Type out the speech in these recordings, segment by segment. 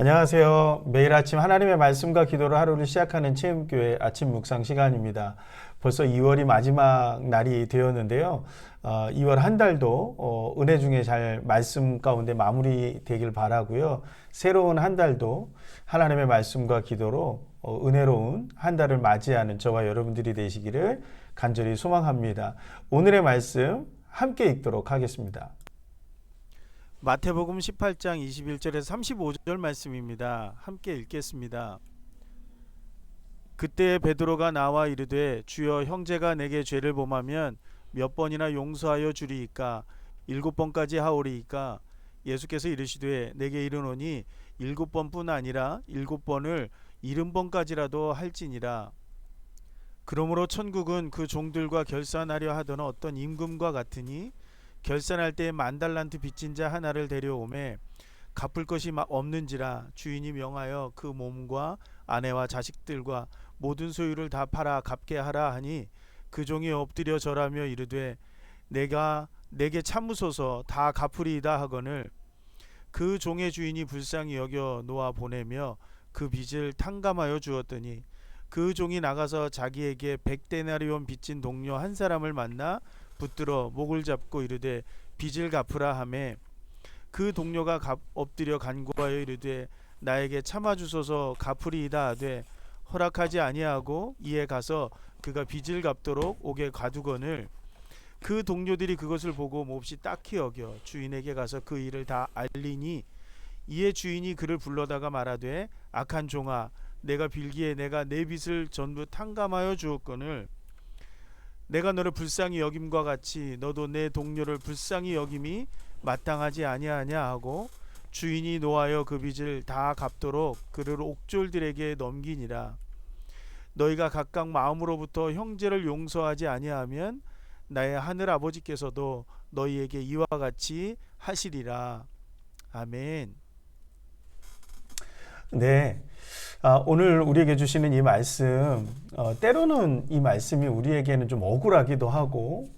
안녕하세요. 매일 아침 하나님의 말씀과 기도로 하루를 시작하는 체험교회 아침 묵상 시간입니다. 벌써 2월이 마지막 날이 되었는데요. 2월 한 달도 은혜 중에 잘 말씀 가운데 마무리되길 바라고요. 새로운 한 달도 하나님의 말씀과 기도로 은혜로운 한 달을 맞이하는 저와 여러분들이 되시기를 간절히 소망합니다. 오늘의 말씀 함께 읽도록 하겠습니다. 마태복음 18장 21절에서 35절 말씀입니다. 함께 읽겠습니다. 그때 베드로가 나와 이르되 주여, 형제가 내게 죄를 범하면 몇 번이나 용서하여 주리이까? 7번까지 하오리이까? 예수께서 이르시되 내게 이르노니 7번뿐 아니라 7번을 70번까지라도 할지니라. 그러므로 천국은 그 종들과 결산하려 하던 어떤 임금과 같으니 결산할 때에 10,000달란트 빚진 자 하나를 데려오매 갚을 것이 없는지라 주인이 명하여 그 몸과 아내와 자식들과 모든 소유를 다 팔아 갚게 하라 하니 그 종이 엎드려 절하며 이르되 내게 참으소서, 다 갚으리이다 하거늘 그 종의 주인이 불쌍히 여겨 놓아 보내며 그 빚을 탕감하여 주었더니 그 종이 나가서 자기에게 100데나리온 빚진 동료 한 사람을 만나 붙들어 목을 잡고 이르되 빚을 갚으라 하매 그 동료가 엎드려 간구하여 이르되 나에게 참아주소서, 갚으리이다 하되 허락하지 아니하고 이에 가서 그가 빚을 갚도록 옥에 가두거늘 그 동료들이 그것을 보고 몹시 딱히 여겨 주인에게 가서 그 일을 다 알리니 이에 주인이 그를 불러다가 말하되 악한 종아, 내가 빌기에 내가 내 빚을 전부 탕감하여 주었거늘 내가 너를 불쌍히 여김과 같이 너도 내 동료를 불쌍히 여김이 마땅하지 아니하냐 하고 주인이 노하여 그 빚을 다 갚도록 그를 옥졸들에게 넘기니라. 너희가 각각 마음으로부터 형제를 용서하지 아니하면 나의 하늘 아버지께서도 너희에게 이와 같이 하시리라. 아멘. 네. 오늘 우리에게 주시는 이 말씀, 때로는 이 말씀이 우리에게는 좀 억울하기도 하고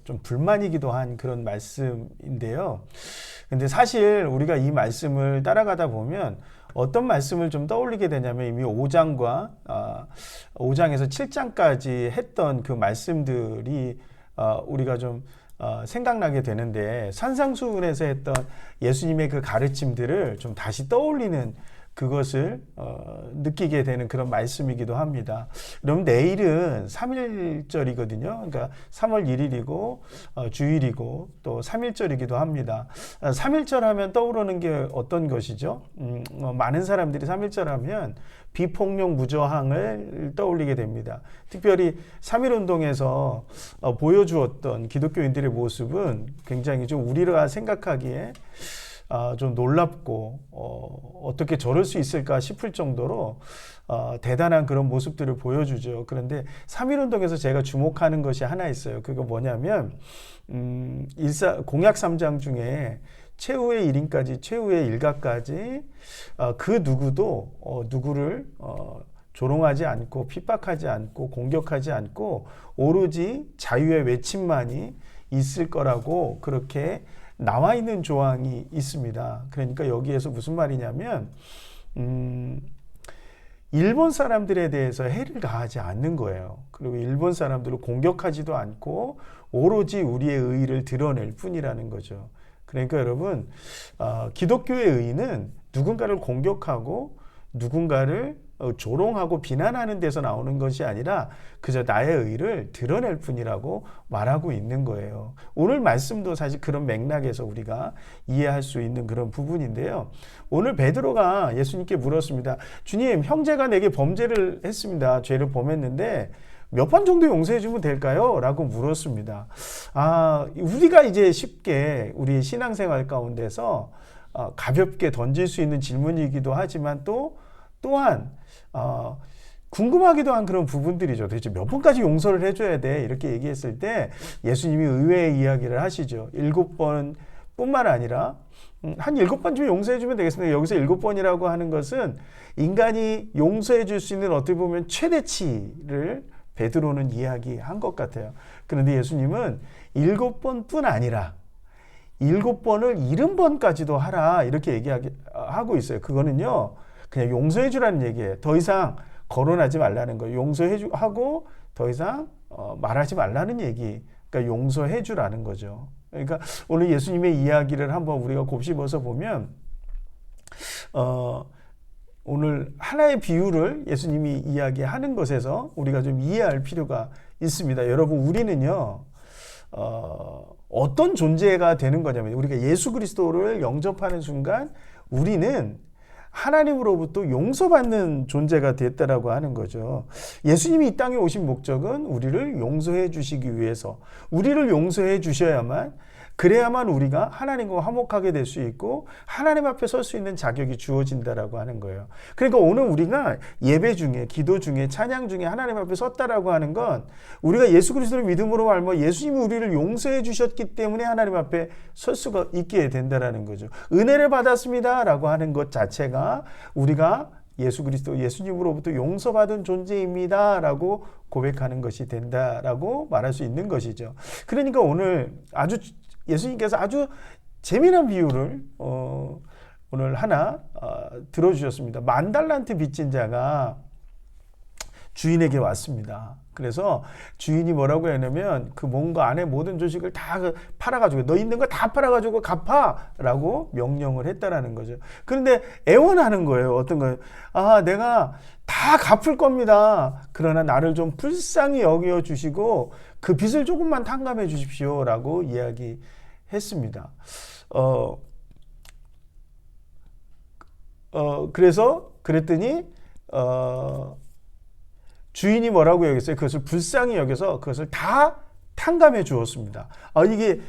좀 불만이기도 한 그런 말씀인데요. 근데 사실 우리가 이 말씀을 따라가다 보면 어떤 말씀을 좀 떠올리게 되냐면 이미 5장과 5장에서 7장까지 했던 그 말씀들이 우리가 좀 생각나게 되는데, 산상수훈에서 했던 예수님의 그 가르침들을 좀 다시 떠올리는 그것을 느끼게 되는 그런 말씀이기도 합니다. 그럼 내일은 3.1절이거든요. 그러니까 3월 1일이고 주일이고 또 3.1절이기도 합니다. 3.1절 하면 떠오르는 게 어떤 것이죠? 많은 사람들이 3.1절 하면 비폭력 무저항을 떠올리게 됩니다. 특별히 3.1운동에서 보여주었던 기독교인들의 모습은 굉장히 좀 우리가 생각하기에 좀 놀랍고 어떻게 저럴 수 있을까 싶을 정도로 대단한 그런 모습들을 보여주죠. 그런데 3.1운동에서 제가 주목하는 것이 하나 있어요. 그거 뭐냐면 공약 3장 중에 최후의 1인까지, 최후의 일가까지 그 누구도 누구를 조롱하지 않고 핍박하지 않고 공격하지 않고 오로지 자유의 외침만이 있을 거라고 그렇게 나와 있는 조항이 있습니다. 그러니까 여기에서 무슨 말이냐면 일본 사람들에 대해서 해를 가하지 않는 거예요. 그리고 일본 사람들을 공격하지도 않고 오로지 우리의 의의를 드러낼 뿐이라는 거죠. 그러니까 여러분, 기독교의 의의는 누군가를 공격하고 누군가를 조롱하고 비난하는 데서 나오는 것이 아니라 그저 나의 의의를 드러낼 뿐이라고 말하고 있는 거예요. 오늘 말씀도 사실 그런 맥락에서 우리가 이해할 수 있는 그런 부분인데요. 오늘 베드로가 예수님께 물었습니다. 주님, 형제가 내게 범죄를 했습니다. 죄를 범했는데 몇 번 정도 용서해 주면 될까요? 라고 물었습니다. 우리가 이제 쉽게 우리 신앙생활 가운데서 가볍게 던질 수 있는 질문이기도 하지만 또한 궁금하기도 한 그런 부분들이죠. 도대체 몇 번까지 용서를 해줘야 돼? 이렇게 얘기했을 때 예수님이 의외의 이야기를 하시죠. 7번 뿐만 아니라 한 7번쯤 용서해주면 되겠습니다. 여기서 7번이라고 하는 것은 인간이 용서해줄 수 있는 어떻게 보면 최대치를 베드로는 이야기한 것 같아요. 그런데 예수님은 7번뿐 아니라 7번을 70번까지도 하라 이렇게 얘기하고 있어요. 그거는요 그냥 용서해 주라는 얘기예요. 더 이상 거론하지 말라는 거예요. 용서해 주고 더 이상 말하지 말라는 얘기. 그러니까 용서해 주라는 거죠. 그러니까 오늘 예수님의 이야기를 한번 우리가 곱씹어서 보면 오늘 하나의 비유를 예수님이 이야기하는 것에서 우리가 좀 이해할 필요가 있습니다. 여러분 우리는요 어떤 존재가 되는 거냐면 우리가 예수 그리스도를 영접하는 순간 우리는 하나님으로부터 용서받는 존재가 됐다라고 하는 거죠. 예수님이 이 땅에 오신 목적은 우리를 용서해 주시기 위해서 우리를 용서해 주셔야만 그래야만 우리가 하나님과 화목하게 될 수 있고 하나님 앞에 설 수 있는 자격이 주어진다라고 하는 거예요. 그러니까 오늘 우리가 예배 중에 기도 중에 찬양 중에 하나님 앞에 섰다라고 하는 건 우리가 예수 그리스도를 믿음으로 말며 예수님이 우리를 용서해 주셨기 때문에 하나님 앞에 설 수가 있게 된다라는 거죠. 은혜를 받았습니다라고 하는 것 자체가 우리가 예수 그리스도 예수님으로부터 용서받은 존재입니다라고 고백하는 것이 된다라고 말할 수 있는 것이죠. 그러니까 오늘 예수님께서 아주 재미난 비유를 오늘 하나 들어주셨습니다. 10,000달란트 빚진 자가 주인에게 왔습니다. 그래서 주인이 뭐라고 했냐면 그 뭔가 안에 모든 조식을 다 팔아가지고 너 있는 거 다 팔아가지고 갚아라고 명령을 했다라는 거죠. 그런데 애원하는 거예요. 어떤 거예요? 내가 다 갚을 겁니다. 그러나 나를 좀 불쌍히 여겨 주시고 그 빚을 조금만 탕감해 주십시오라고 이야기했습니다. 그래서 그랬더니 주인이 뭐라고 여겼어요? 그것을 불쌍히 여겨서 그것을 다 탕감해 주었습니다. 이게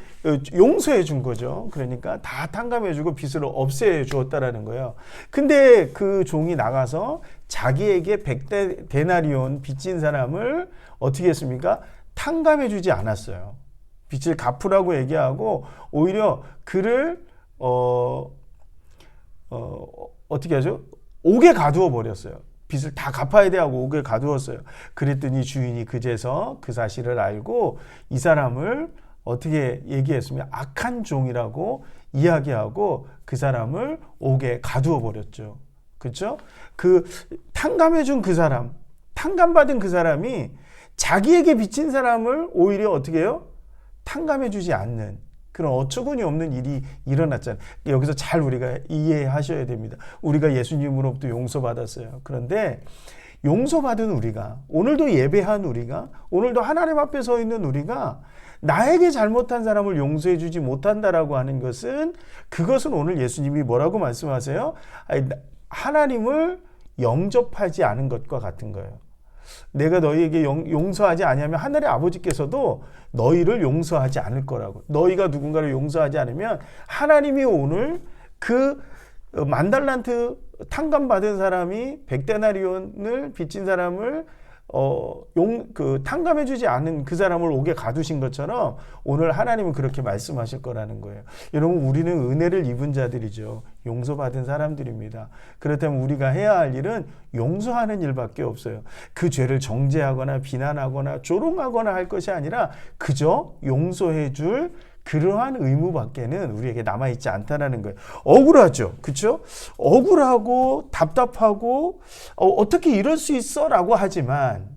용서해 준 거죠. 그러니까 다 탕감해 주고 빚을 없애 주었다라는 거예요. 근데 그 종이 나가서 자기에게 100데나리온 빚진 사람을 어떻게 했습니까? 탕감해 주지 않았어요. 빚을 갚으라고 얘기하고 오히려 그를 어떻게 하죠? 옥에 가두어 버렸어요. 빚을 다 갚아야 돼 하고 옥에 가두었어요. 그랬더니 주인이 그제서 그 사실을 알고 이 사람을 어떻게 얘기했으면 악한 종이라고 이야기하고 그 사람을 옥에 가두어 버렸죠. 그렇죠? 그 탕감해 준 그 사람, 탕감받은 그 사람이 자기에게 빚진 사람을 오히려 어떻게 해요? 탕감해 주지 않는 그런 어처구니 없는 일이 일어났잖아요. 여기서 잘 우리가 이해하셔야 됩니다. 우리가 예수님으로부터 용서받았어요. 그런데 용서받은 우리가, 오늘도 예배한 우리가, 오늘도 하나님 앞에 서 있는 우리가 나에게 잘못한 사람을 용서해 주지 못한다라고 하는 것은 그것은 오늘 예수님이 뭐라고 말씀하세요? 하나님을 영접하지 않은 것과 같은 거예요. 내가 너희에게 용서하지 아니하면 하늘의 아버지께서도 너희를 용서하지 않을 거라고. 너희가 누군가를 용서하지 않으면 하나님이 오늘 그 10,000달란트 탕감받은 사람이 100데나리온을 빚진 사람을 탕감해주지 않은 그 사람을 옥에 가두신 것처럼 오늘 하나님은 그렇게 말씀하실 거라는 거예요. 여러분 우리는 은혜를 입은 자들이죠. 용서받은 사람들입니다. 그렇다면 우리가 해야 할 일은 용서하는 일밖에 없어요. 그 죄를 정죄하거나 비난하거나 조롱하거나 할 것이 아니라 그저 용서해 줄 그러한 의무밖에는 우리에게 남아있지 않다는 거예요. 억울하죠. 그렇죠? 억울하고 답답하고 어떻게 이럴 수 있어? 라고 하지만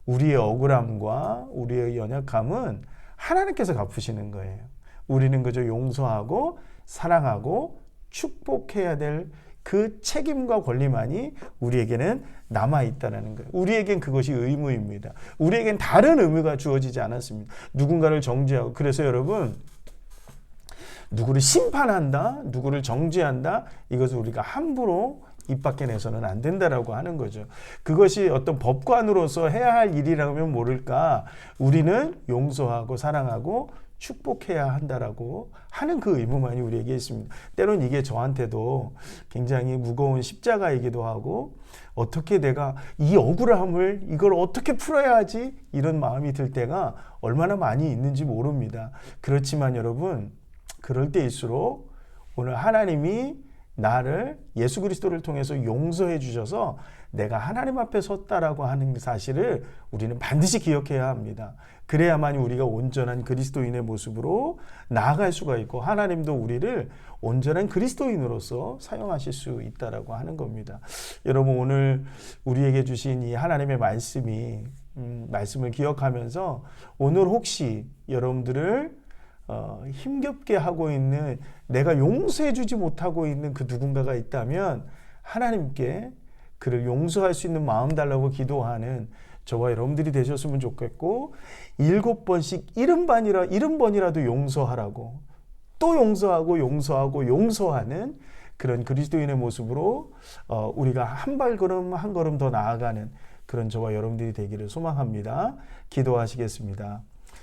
우리의 억울함과 우리의 연약함은 하나님께서 갚으시는 거예요. 우리는 그저 용서하고 사랑하고 축복해야 될 그 책임과 권리만이 우리에게는 남아있다는 거예요. 우리에겐 그것이 의무입니다. 우리에겐 다른 의무가 주어지지 않았습니다. 누군가를 정죄하고 그래서 여러분 누구를 심판한다, 누구를 정죄한다 이것을 우리가 함부로 입 밖에 내서는 안 된다라고 하는 거죠. 그것이 어떤 법관으로서 해야 할 일이라면 모를까 우리는 용서하고 사랑하고 축복해야 한다라고 하는 그 의무만이 우리에게 있습니다. 때론 이게 저한테도 굉장히 무거운 십자가이기도 하고 어떻게 내가 이 억울함을 이걸 어떻게 풀어야 하지? 이런 마음이 들 때가 얼마나 많이 있는지 모릅니다. 그렇지만 여러분 그럴 때일수록 오늘 하나님이 나를 예수 그리스도를 통해서 용서해 주셔서 내가 하나님 앞에 섰다라고 하는 사실을 우리는 반드시 기억해야 합니다. 그래야만 우리가 온전한 그리스도인의 모습으로 나아갈 수가 있고 하나님도 우리를 온전한 그리스도인으로서 사용하실 수 있다라고 하는 겁니다. 여러분, 오늘 우리에게 주신 이 하나님의 말씀을 기억하면서 오늘 혹시 여러분들을 힘겹게 하고 있는, 내가 용서해 주지 못하고 있는 그 누군가가 있다면 하나님께 그를 용서할 수 있는 마음 달라고 기도하는 저와 여러분들이 되셨으면 좋겠고, 7번씩 70번이라도 용서하라고, 또 용서하고 용서하는 그런 그리스도인의 모습으로 우리가 한 발걸음 한 걸음 더 나아가는 그런 저와 여러분들이 되기를 소망합니다. 기도하시겠습니다.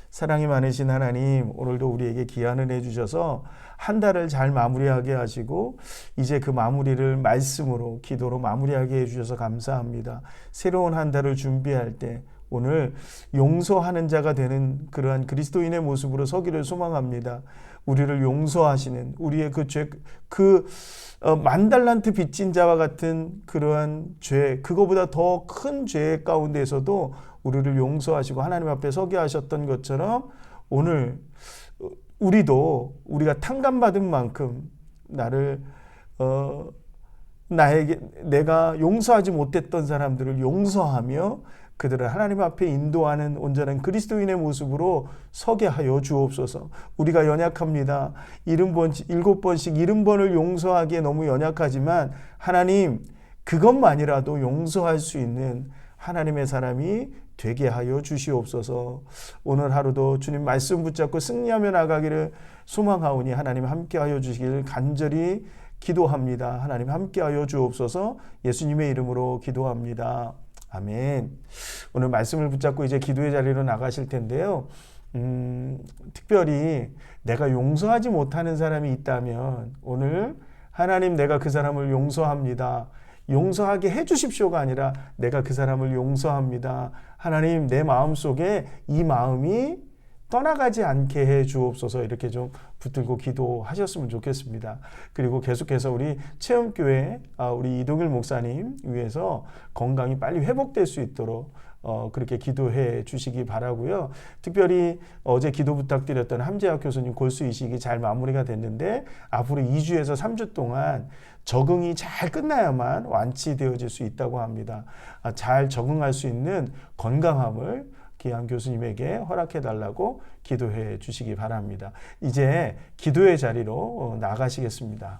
사랑이 많으신 하나님, 오늘도 우리에게 귀한 은혜 주셔서 한 달을 잘 마무리하게 하시고 이제 그 마무리를 말씀으로, 기도로 마무리하게 해주셔서 감사합니다. 새로운 한 달을 준비할 때 오늘 용서하는 자가 되는 그러한 그리스도인의 모습으로 서기를 소망합니다. 우리를 용서하시는, 우리의 만 달란트 빚진 자와 같은 그러한 죄, 그거보다 더 큰 죄 가운데에서도 우리를 용서하시고 하나님 앞에 서게 하셨던 것처럼 오늘 우리가 탕감받은 만큼 내가 용서하지 못했던 사람들을 용서하며 그들을 하나님 앞에 인도하는 온전한 그리스도인의 모습으로 서게 하여 주옵소서. 우리가 연약합니다. 7번씩 70번을 용서하기에 너무 연약하지만 하나님, 그것만이라도 용서할 수 있는 하나님의 사람이 되게 하여 주시옵소서. 오늘 하루도 주님 말씀 붙잡고 승리하며 나가기를 소망하오니 하나님 함께하여 주시기를 간절히 기도합니다. 하나님 함께하여 주옵소서. 예수님의 이름으로 기도합니다. 아멘. 오늘 말씀을 붙잡고 이제 기도의 자리로 나가실 텐데요. 특별히 내가 용서하지 못하는 사람이 있다면 오늘 하나님, 내가 그 사람을 용서합니다. 용서하게 해주십시오가 아니라 내가 그 사람을 용서합니다. 하나님, 내 마음속에 이 마음이 떠나가지 않게 해 주옵소서. 이렇게 좀 붙들고 기도하셨으면 좋겠습니다. 그리고 계속해서 우리 체험교회 우리 이동일 목사님 위해서 건강이 빨리 회복될 수 있도록 그렇게 기도해 주시기 바라고요. 특별히 어제 기도 부탁드렸던 함재학 교수님 골수 이식이 잘 마무리가 됐는데 앞으로 2주에서 3주 동안 적응이 잘 끝나야만 완치되어질 수 있다고 합니다. 잘 적응할 수 있는 건강함을 기한 교수님에게 허락해 달라고 기도해 주시기 바랍니다. 이제 기도의 자리로 나가시겠습니다.